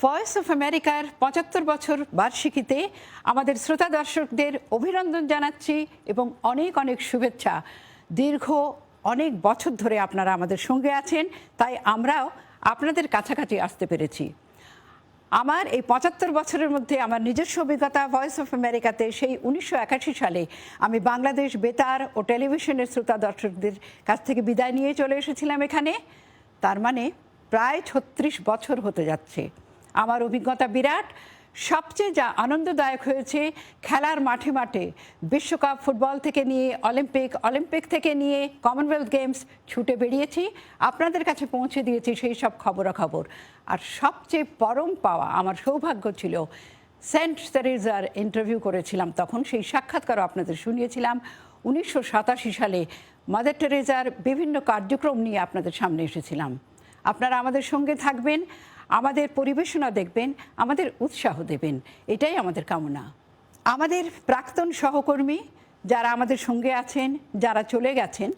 Voice of আমেরিকার ৭৫ বছর বার্ষিকীতে আমাদের শ্রোতা দর্শকদের অভিনন্দন জানাচ্ছি এবং অনেক অনেক শুভেচ্ছা। দীর্ঘ অনেক বছর ধরে আপনারা আমাদের সঙ্গে আছেন, তাই আমরাও আপনাদের কাছাকাছি আসতে পেরেছি। আমার এই ৭৫ বছরের মধ্যে আমার নিজস্ব অভিজ্ঞতা, ভয়েস অফ আমেরিকাতে সেই ১৯৮১ সালে আমি বাংলাদেশ বেতার ও টেলিভিশনের শ্রোতা দর্শকদের কাছ থেকে বিদায় নিয়ে চলে এসেছিলাম এখানে। তার মানে প্রায় ৩৬ বছর হতে যাচ্ছে। আমার অভিজ্ঞতা বিরাট। সবচেয়ে যা আনন্দদায়ক হয়েছে, খেলার মাঠে মাঠে বিশ্বকাপ ফুটবল থেকে নিয়ে অলিম্পিক থেকে নিয়ে কমনওয়েলথ গেমস ছুটে বেরিয়েছি, আপনাদের কাছে পৌঁছে দিয়েছি সেই সব খবরাখবর। আর সবচেয়ে পরম পাওয়া আমার সৌভাগ্য ছিল, সেন্ট তেরেজার ইন্টারভিউ করেছিলাম তখন, সেই সাক্ষাৎকারও আপনাদের শুনিয়েছিলাম। ১৯৮৭ সালে মাদার টেরেজার বিভিন্ন কার্যক্রম নিয়ে আপনাদের সামনে এসেছিলাম। আপনারা আমাদের সঙ্গে থাকবেন, আমাদের পরিবেশনা দেখবেন, আমাদের উৎসাহ দেবেন, এটাই আমাদের কামনা। আমাদের প্রাক্তন সহকর্মী যারা আমাদের সঙ্গে আছেন, যারা চলে গেছেন,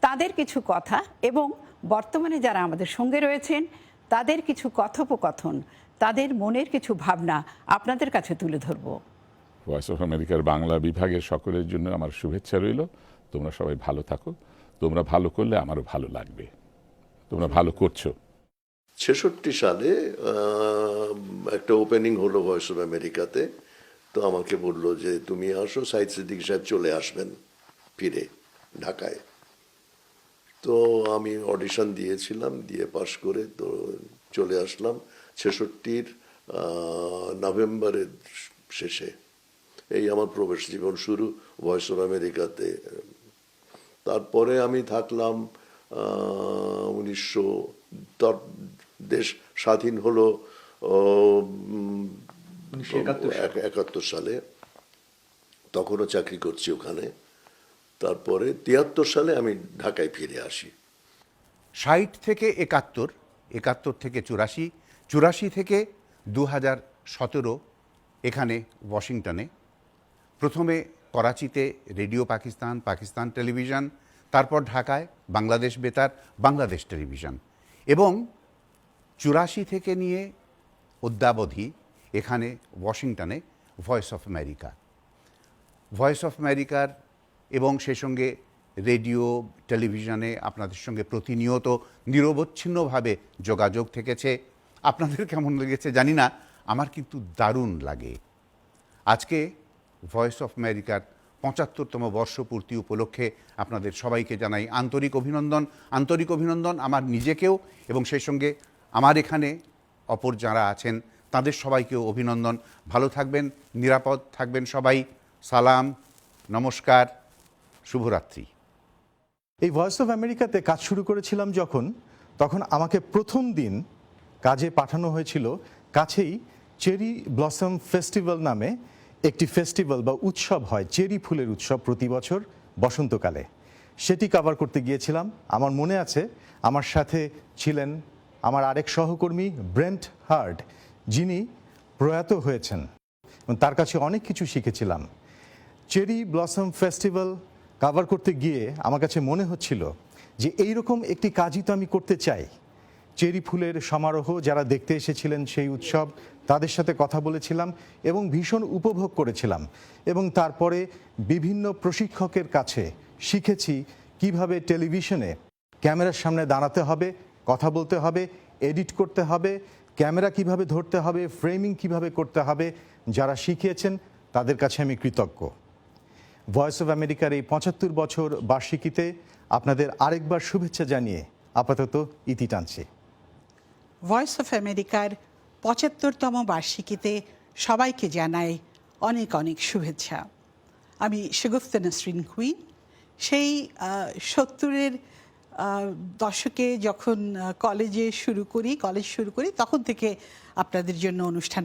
তাদের কিছু কথা এবং বর্তমানে যারা আমাদের সঙ্গে রয়েছেন তাদের কিছু কথোপকথন, তাদের মনের কিছু ভাবনা আপনাদের কাছে তুলে ধরব। ভয়েস অফ আমেরিকার বাংলা বিভাগের সকলের জন্য আমার শুভেচ্ছা রইল। তোমরা সবাই ভালো থাকো। তোমরা ভালো করলে আমারও ভালো লাগবে। তোমরা ভালো করছো। ৬৬ সালে একটা ওপেনিং হলো ভয়েস অফ আমেরিকাতে। তো আমাকে বললো যে তুমি আসো, সাইদ সিদ্দিকী সাহেব চলে আসবেন ফিরে ঢাকায়। তো আমি অডিশন দিয়েছিলাম, দিয়ে পাশ করে তো চলে আসলাম ৬৬-র নভেম্বরের শেষে। এই আমার প্রবেশ জীবন শুরু ভয়েস অফ আমেরিকাতে। তারপরে আমি থাকলাম ১৯৭১ স্বাধীন হলো ১৯৭১ সালে, তখনও চাকরি করছি ওখানে। তারপরে ৭৩ সালে আমি ঢাকায় ফিরে আসি। ৬০ থেকে ৭১, ৭১ থেকে ৮৪, ৮৪ থেকে ২০১৭ এখানে ওয়াশিংটনে। প্রথমে করাচিতে রেডিও পাকিস্তান, পাকিস্তান টেলিভিশন, তারপর ঢাকায় বাংলাদেশ বেতার, বাংলাদেশ টেলিভিশন, এবং ৮৪ থেকে নিয়ে অদ্যাবধি এখানে ওয়াশিংটনে voice of America. Voice of আমেরিকার এবং সেই সঙ্গে রেডিও টেলিভিশনে আপনাদের সঙ্গে প্রতিনিয়ত নিরবচ্ছিন্নভাবে যোগাযোগ থেকেছে। আপনাদের কেমন লেগেছে জানি না, আমার কিন্তু দারুণ লাগে। আজকে ভয়েস অফ আমেরিকার ৭৫তম বর্ষপূর্তি উপলক্ষে আপনাদের সবাইকে জানাই আন্তরিক অভিনন্দন আমার নিজেকেও, এবং সেই সঙ্গে আমার এখানে অপর যারা আছেন তাদের সবাইকেও অভিনন্দন। ভালো থাকবেন, নিরাপদ থাকবেন সবাই। সালাম, নমস্কার, শুভরাত্রি। এই ভয়েস অফ আমেরিকাতে কাজ শুরু করেছিলাম তখন আমাকে প্রথম দিন কাজে পাঠানো হয়েছিল কাছেই চেরি ব্লসম ফেস্টিভ্যাল নামে একটি ফেস্টিভ্যাল বা উৎসব হয়, চেরি ফুলের উৎসব প্রতি বছর বসন্তকালে। সেটি কভার করতে গিয়েছিলাম। আমার মনে আছে আমার সাথে ছিলেন আমার আরেক সহকর্মী ব্রেন্ট হার্ড, যিনি প্রয়াত হয়েছেন। তার কাছে অনেক কিছু শিখেছিলাম। চেরি ব্লসম ফেস্টিভ্যাল কভার করতে গিয়ে আমার কাছে মনে হচ্ছিল যে এইরকম একটি কাজই তো আমি করতে চাই। চেরি ফুলের সমারোহ, যারা দেখতে এসেছিলেন সেই উৎসব, তাদের সাথে কথা বলেছিলাম এবং ভীষণ উপভোগ করেছিলাম। এবং তারপরে বিভিন্ন প্রশিক্ষকের কাছে শিখেছি কিভাবে টেলিভিশনে ক্যামেরার সামনে দাঁড়াতে হবে, কথা বলতে হবে, এডিট করতে হবে, ক্যামেরা কিভাবে ধরতে হবে, ফ্রেমিং কিভাবে করতে হবে। যারা শিখিয়েছেন তাদের কাছে আমি কৃতজ্ঞ। ভয়েস অফ আমেরিকার এই ৭৫ বছর বার্ষিকীতে আপনাদের আরেকবার শুভেচ্ছা জানিয়ে আপাতত ইতি টানছি। ভয়েস অফ আমেরিকার ৭৫তম বার্ষিকীতে সবাইকে জানাই অনেক অনেক শুভেচ্ছা। আমি শগুফতা নাসরিন কুইন। সেই ৭০-এর দশকে যখন কলেজ শুরু করি তখন থেকে আপনাদের জন্য অনুষ্ঠান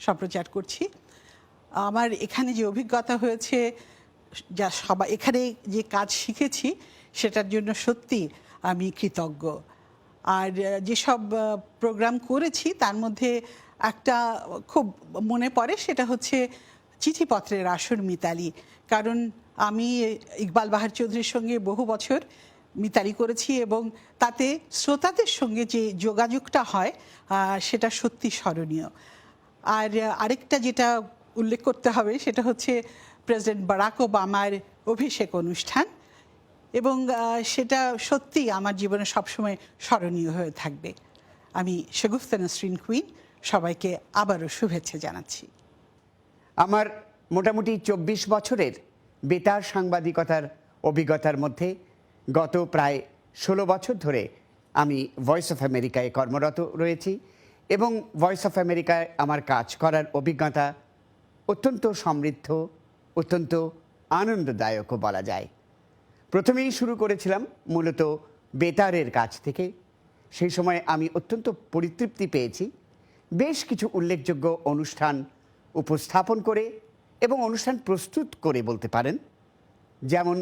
সম্প্রচার করছি। আমার এখানে যে অভিজ্ঞতা হয়েছে, যা এখানে যে কাজ শিখেছি, সেটার জন্য সত্যি আমি কৃতজ্ঞ। আর যেসব প্রোগ্রাম করেছি তার মধ্যে একটা খুব মনে পড়ে, সেটা হচ্ছে চিঠিপত্রের আসর মিতালি। কারণ আমি ইকবাল বাহার চৌধুরীর সঙ্গে বহু বছর মিতালি করেছি এবং তাতে শ্রোতাদের সঙ্গে যে যোগাযোগটা হয় সেটা সত্যি স্মরণীয়। আর আরেকটা যেটা উল্লেখ করতে হবে সেটা হচ্ছে প্রেসিডেন্ট বারাক ওবামার অভিষেক অনুষ্ঠান, এবং সেটা সত্যি আমার জীবনে সবসময় স্মরণীয় হয়ে থাকবে। আমি শগুফতা নাসরিন কুইন, সবাইকে আবারও শুভেচ্ছা জানাচ্ছি। আমার মোটামুটি 24 বছরের বেতার সাংবাদিকতার অভিজ্ঞতার মধ্যে গত প্রায় 16 বছর ধরে আমি ভয়েস অফ আমেরিকায় কর্মরত রয়েছি, এবং ভয়েস অফ আমেরিকায় আমার কাজ করার অভিজ্ঞতা অত্যন্ত সমৃদ্ধ, অত্যন্ত আনন্দদায়কও বলা যায়। প্রথমেই শুরু করেছিলাম মূলত বেতারের কাছ থেকে। সেই সময় আমি অত্যন্ত পরিতৃপ্তি পেয়েছি বেশ কিছু উল্লেখযোগ্য অনুষ্ঠান উপস্থাপন করে এবং অনুষ্ঠান প্রস্তুত করে বলতে পারেন। যেমন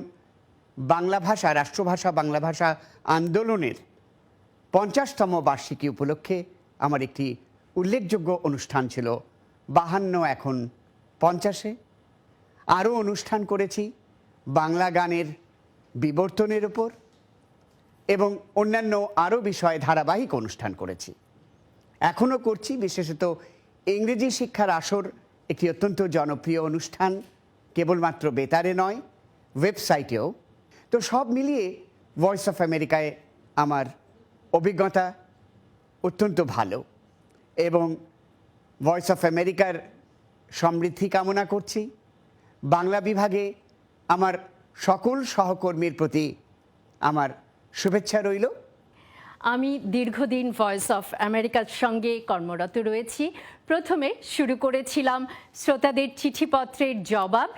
বাংলা ভাষা, রাষ্ট্রভাষা বাংলা ভাষা আন্দোলনের 50তম বার্ষিকী উপলক্ষে আমার একটি উল্লেখযোগ্য অনুষ্ঠান ছিল 52 এখন 50-এ। আরও অনুষ্ঠান করেছি বাংলা গানের বিবর্তনের ওপর এবং অন্যান্য আরও বিষয়ে ধারাবাহিক অনুষ্ঠান করেছি, এখনও করছি। বিশেষত ইংরেজি শিক্ষার আসর একটি অত্যন্ত জনপ্রিয় অনুষ্ঠান, কেবলমাত্র বেতারে নয়, ওয়েবসাইটেও। তো সব মিলিয়ে ভয়েস অফ আমেরিকায় আমার অভিজ্ঞতা অত্যন্ত ভালো, এবং ভয়েস অফ আমেরিকার সমৃদ্ধি কামনা করছি। বাংলা বিভাগে আমার সকল সহকর্মীর প্রতি আমার শুভেচ্ছা রইল। আমি দীর্ঘদিন ভয়েস অফ আমেরিকার সঙ্গে কর্মরত রয়েছি। প্রথমে শুরু করেছিলাম শ্রোতাদের চিঠিপত্রের জবাব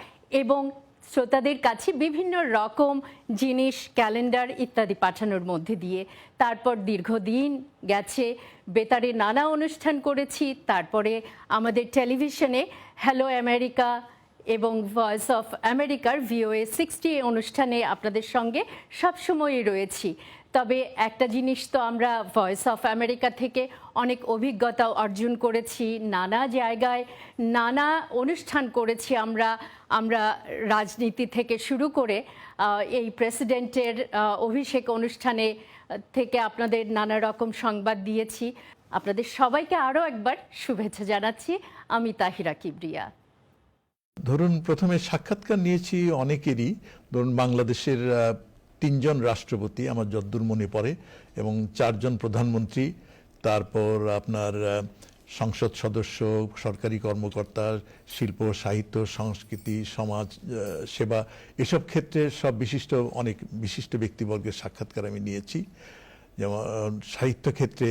এবং শ্রোতাদের কাছে বিভিন্ন রকম জিনিস, ক্যালেন্ডার ইত্যাদি পাঠানোর মধ্যে দিয়ে। তারপর দীর্ঘদিন গেছে বেতারে নানা অনুষ্ঠান করেছি। তারপরে আমাদের টেলিভিশনে হ্যালো আমেরিকা এবং ভয়েস অফ আমেরিকার VOA 60 অনুষ্ঠানে আপনাদের সঙ্গে সবসময়ই রয়েছি। তবে একটা জিনিস তো আমরা ভয়েস অফ আমেরিকা থেকে অনেক অভিজ্ঞতা অর্জন করেছি, নানা জায়গায় নানা অনুষ্ঠান করেছি আমরা রাজনীতি থেকে শুরু করে এই প্রেসিডেন্টের অভিষেক অনুষ্ঠানে থেকে আপনাদের নানা রকম সংবাদ দিয়েছি। আপনাদের সবাইকে আরও একবার শুভেচ্ছা জানাচ্ছি। আমি তাহিরা কিবরিয়া। ধরুন, প্রথমে সাক্ষাৎকার নিয়েছি অনেকেরই। ধরুন, বাংলাদেশের 3জন রাষ্ট্রপতি আমার যদ্দূর মনে পড়ে, এবং 4জন প্রধানমন্ত্রী, তারপর আপনার সংসদ সদস্য, সরকারি কর্মকর্তা, শিল্প, সাহিত্য, সংস্কৃতি, সমাজ সেবা, এসব ক্ষেত্রে সব অনেক বিশিষ্ট ব্যক্তিবর্গের সাক্ষাৎকার আমি নিয়েছি। যেমন সাহিত্য ক্ষেত্রে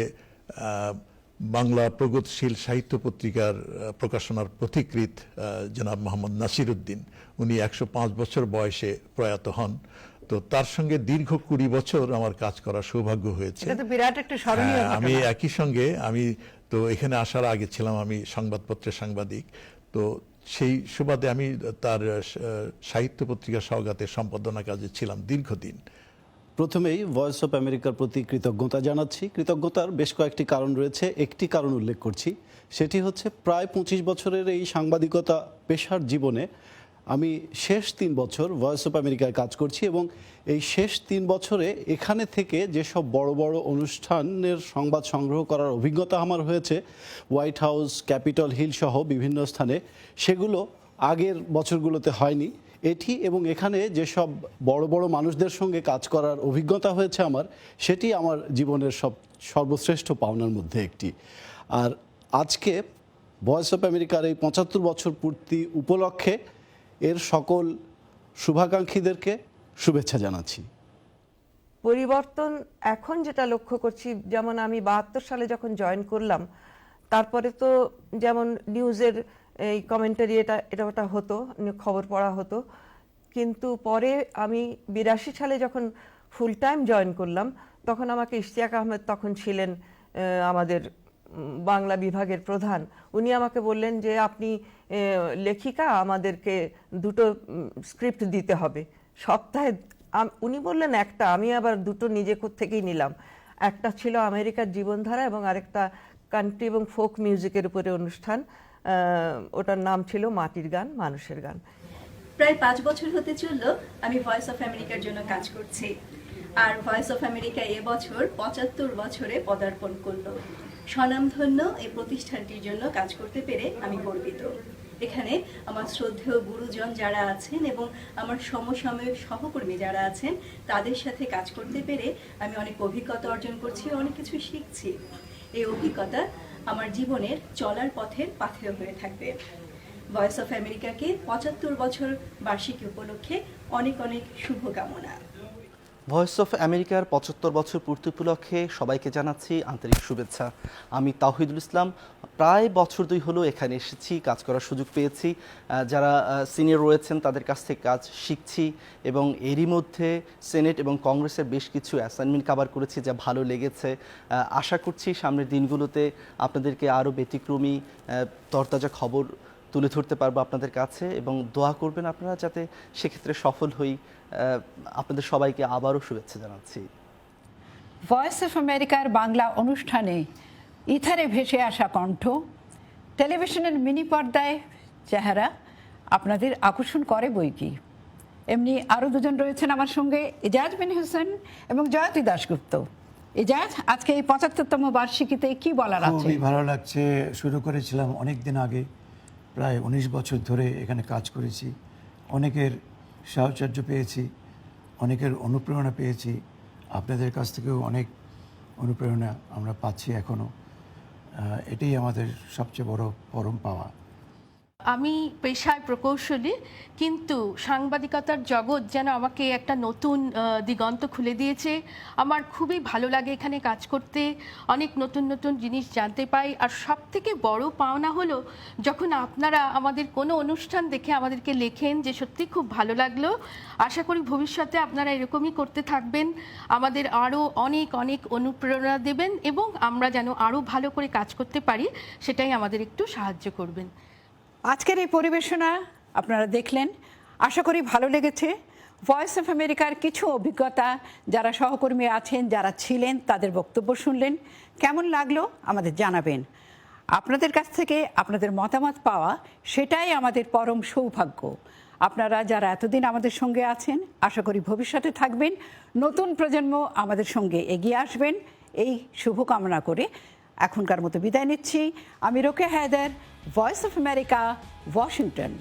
বাংলা প্রগতিশীল সাহিত্য পত্রিকার প্রকাশনার পথিকৃৎ জনাব মোহাম্মদ নাসির উদ্দিন, উনি 105 বছর বয়সে প্রয়াত হন। তো তার সঙ্গে দীর্ঘ 20 বছর আমার কাজ করার সৌভাগ্য হয়েছে। এটা তো বিরাট একটা স্মরণীয় ঘটনা। আমি একই সঙ্গে তো এখানে আসার আগে ছিলাম আমি সংবাদপত্রের সাংবাদিক। তো সেই সুবাদে আমি তার সাহিত্য পত্রিকা সওগাতের সম্পাদনা কাজে ছিলাম দীর্ঘদিন। প্রথমেই ভয়েস অফ আমেরিকার প্রতি কৃতজ্ঞতা জানাচ্ছি। কৃতজ্ঞতার বেশ কয়েকটি কারণ রয়েছে, একটি কারণ উল্লেখ করছি। সেটি হচ্ছে প্রায় 25 বছরের এই সাংবাদিকতা পেশার জীবনে আমি শেষ 3 বছর ভয়েস অফ আমেরিকায় কাজ করছি, এবং এই শেষ 3 বছরে এখানে থেকে যেসব বড় বড় অনুষ্ঠানের সংবাদ সংগ্রহ করার অভিজ্ঞতা আমার হয়েছে, হোয়াইট হাউস, ক্যাপিটল হিল সহ বিভিন্ন স্থানে, সেগুলো আগের বছরগুলোতে হয়নি। এটি এবং এখানে যেসব বড় বড় মানুষদের সঙ্গে কাজ করার অভিজ্ঞতা হয়েছে আমার, সেটি আমার জীবনের সর্বশ্রেষ্ঠ পাওনার মধ্যে একটি। আর আজকে ভয়েস অফ আমেরিকার এই 75 বছর পূর্তি উপলক্ষে এর সকল শুভাকাঙ্ক্ষীদেরকে শুভেচ্ছা জানাচ্ছি। পরিবর্তন এখন যেটা লক্ষ্য করছি, যেমন আমি 72 সালে যখন জয়েন করলাম, তারপরে তো যেমন নিউজের এই কমেন্টারি এটা ওটা হতো, খবর পড়া হতো, কিন্তু পরে আমি 82 সালে যখন ফুল টাইম জয়েন করলাম, তখন আমাকে ইশতিয়াক আহমেদ তখন ছিলেন আমাদের বাংলা বিভাগের প্রধান। উনি আমাকে বললেন যে আপনি লেখিকা, আমাদেরকে 2টো স্ক্রিপ্ট দিতে হবে সপ্তাহে। উনি বললেন একটা, আমি আবার 2টো নিজে থেকেই নিলাম। একটা ছিল আমেরিকার জীবনধারা এবং আরেকটা কান্ট্রি এবং ফোক মিউজিকের উপরে অনুষ্ঠান, ওটার নাম ছিল মাটির গান মানুষের গান। প্রায় 5 বছর হতে চলল আমি ভয়েস অফ আমেরিকার জন্য কাজ করছি। আর ভয়েস অফ আমেরিকা এবছর ৭৫ বছরে পদার্পণ করলো। স্বনামধন্য এই প্রতিষ্ঠানটির জন্য কাজ করতে পেরে আমি গর্বিত। এখানে আমার শ্রদ্ধেয় গুরুজন যারা আছেন এবং আমার সমসাময়িক সহকর্মী যারা আছেন তাদের সাথে কাজ করতে পেরে আমি অনেক অভিজ্ঞতা অর্জন করছি, অনেক কিছু শিখছি। এই অভিজ্ঞতা আমার জীবনের চলার পথের পাথেয় হয়ে থাকবে। ভয়েস অফ আমেরিকাকে ৭৫ বছর বার্ষিকী উপলক্ষে অনেক অনেক শুভকামনা। ভয়েস অফ আমেরিকার ৭৫ বছর পূর্তি উপলক্ষে সবাইকে জানাচ্ছি আন্তরিক শুভেচ্ছা। আমি তাওহিদুল ইসলাম, প্রায় বছর ২ হলো এখানে এসেছি, কাজ করার সুযোগ পেয়েছি। যারা সিনিয়র রয়েছেন তাদের কাছ থেকে কাজ শিখছি এবং এরই মধ্যে সেনেট এবং কংগ্রেসের বেশ কিছু অ্যাসাইনমেন্ট কভার করেছি যা ভালো লেগেছে। আশা করছি সামনের দিনগুলোতে আপনাদেরকে আরও ব্যতিক্রমী তরতাজা খবর তুলে ধরতে পারবো আপনাদের কাছে, এবং দোয়া করবেন আপনারা যাতে সেক্ষেত্রে সফল হই। আপনাদের সবাইকে আবারও শুভেচ্ছা জানাচ্ছি। ভয়েস অফ আমেরিকার বাংলা অনুষ্ঠানে ইথারে ভেসে আসা কণ্ঠ, টেলিভিশনের মিনি পর্দায় চেহারা আপনাদের আকর্ষণ করে বই কি। এমনি আরও দুজন রয়েছেন আমার সঙ্গে, ইজাজ বিন হোসেন এবং জয়তী দাশগুপ্ত। ইজাজ, আজকে এই ৭৫তম বার্ষিকীতে কি বলার আছে? খুবই ভালো লাগছে। শুরু করেছিলাম অনেক দিন আগে, প্রায় ১৯ বছর ধরে এখানে কাজ করেছি। অনেকের সাহচর্য পেয়েছি, অনেকের অনুপ্রেরণা পেয়েছি। আপনাদের কাছ থেকেও অনেক অনুপ্রেরণা আমরা পাচ্ছি এখনও। এটাই আমাদের সবচেয়ে বড় পরম পাওয়া। আমি পেশায় প্রকৌশলী, কিন্তু সাংবাদিকতার জগৎ যেন আমাকে একটা নতুন দিগন্ত খুলে দিয়েছে। আমার খুবই ভালো লাগে এখানে কাজ করতে, অনেক নতুন নতুন জিনিস জানতে পাই। আর সব থেকে বড় পাওনা হলো যখন আপনারা আমাদের কোনো অনুষ্ঠান দেখে আমাদেরকে লেখেন যে সত্যি খুব ভালো লাগলো। আশা করি ভবিষ্যতে আপনারা এরকমই করতে থাকবেন, আমাদের আরও অনেক অনেক অনুপ্রেরণা দেবেন এবং আমরা যেন আরও ভালো করে কাজ করতে পারি, সেটাই আমাদের একটু সাহায্য করবেন। আজকের এই পরিবেশনা আপনারা দেখলেন, আশা করি ভালো লেগেছে। ভয়েস অফ আমেরিকার কিছু অভিজ্ঞতা, যারা সহকর্মী আছেন, যারা ছিলেন, তাদের বক্তব্য শুনলেন। কেমন লাগলো আমাদের জানাবেন। আপনাদের কাছ থেকে আপনাদের মতামত পাওয়া, সেটাই আমাদের পরম সৌভাগ্য। আপনারা যারা এতদিন আমাদের সঙ্গে আছেন, আশা করি ভবিষ্যতে থাকবেন, নতুন প্রজন্ম আমাদের সঙ্গে এগিয়ে আসবেন, এই শুভকামনা করে এখনকার মতো বিদায় নিচ্ছি। আমি Rokeya Haider, voice of America, Washington.